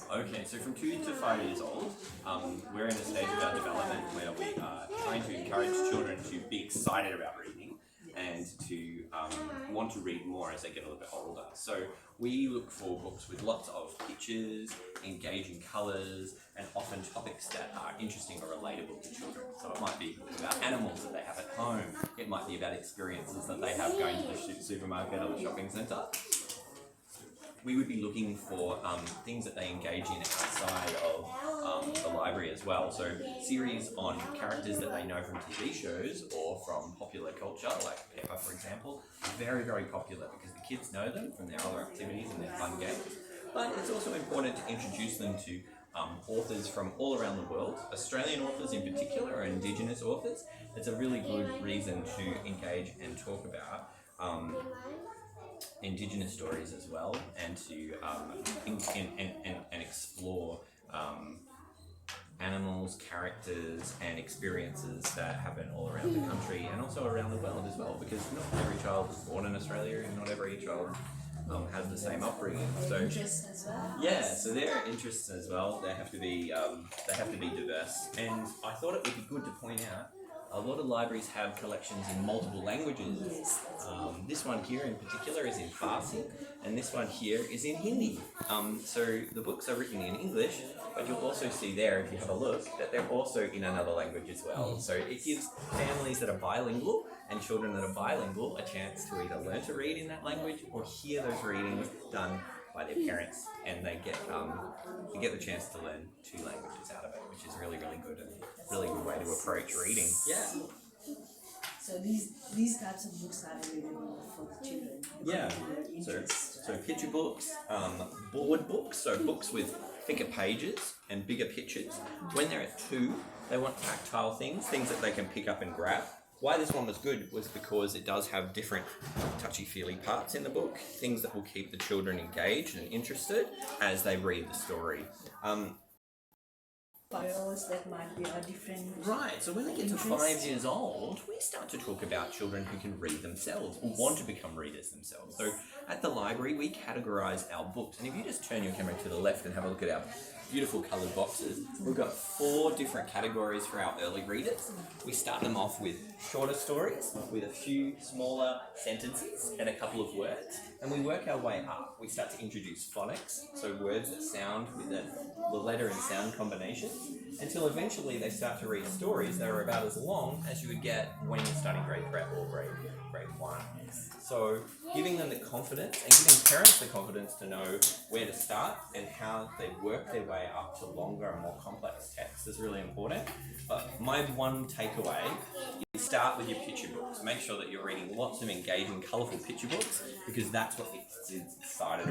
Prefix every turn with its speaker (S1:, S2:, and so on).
S1: Okay, so from 2 to 5 years old, we're in a stage of our development where we are trying to encourage children to be excited about reading and to want to read more as they get a little bit older. So we look for books with lots of pictures, engaging colours, and often topics that are interesting or relatable to children. So it might be about animals that they have at home, it might be about experiences that they have going to the supermarket or the shopping centre. We would be looking for things that they engage in outside of the library as well. So series on characters that they know from TV shows or from popular culture, like Peppa, for example, very, very popular because the kids know them from their other activities and their fun games. But it's also important to introduce them to authors from all around the world, Australian authors in particular, or Indigenous authors. It's a really good reason to engage and talk about Indigenous stories as well, and to and explore animals, characters, and experiences that happen all around the country and also around the world as well. Because not every child is born in Australia, and not every child has the same upbringing. So
S2: interests as well.
S1: yeah, so their interests as well. They have to be diverse. And I thought it would be good to point out. A lot of libraries have collections in multiple languages.
S2: Yes,
S1: This one here in particular is in Farsi, and this one here is in Hindi. So the books are written in English, but you'll also see there, if you have a look, that they're also in another language as well. So it gives families that are bilingual and children that are bilingual a chance to either learn to read in that language or hear those readings done by their parents, and they get the chance to learn 2 languages out of it, which is really, really good and really good way to approach reading. Yeah.
S2: so these types of books are available for the children.
S1: Yeah. So picture books, board books, so books with thicker pages and bigger pictures. When they're at 2, they want tactile things that they can pick up and grab. Why this one was good was because it does have different touchy-feely parts in the book, things that will keep the children engaged and interested as they read the story.
S2: Files that might be a different.
S1: Right, so when they get to 5 years old, we start to talk about children who can read themselves or want to become readers themselves. So at the library, we categorise our books, and if you just turn your camera to the left and have a look at our beautiful coloured boxes, we've got 4 different categories for our early readers. We start them off with shorter stories, with a few smaller sentences and a couple of words, and we work our way up. We start to introduce phonics, so words that sound with the letter and sound combinations, until eventually they start to read stories that are about as long as you would get when you're studying grade prep or grade 1. So giving them the confidence and giving parents the confidence to know where to start and how they work their way up to longer and more complex texts is really important. But my one takeaway is start with your picture books. Make sure that you're reading lots of engaging, colourful picture books, because that's what gets kids excited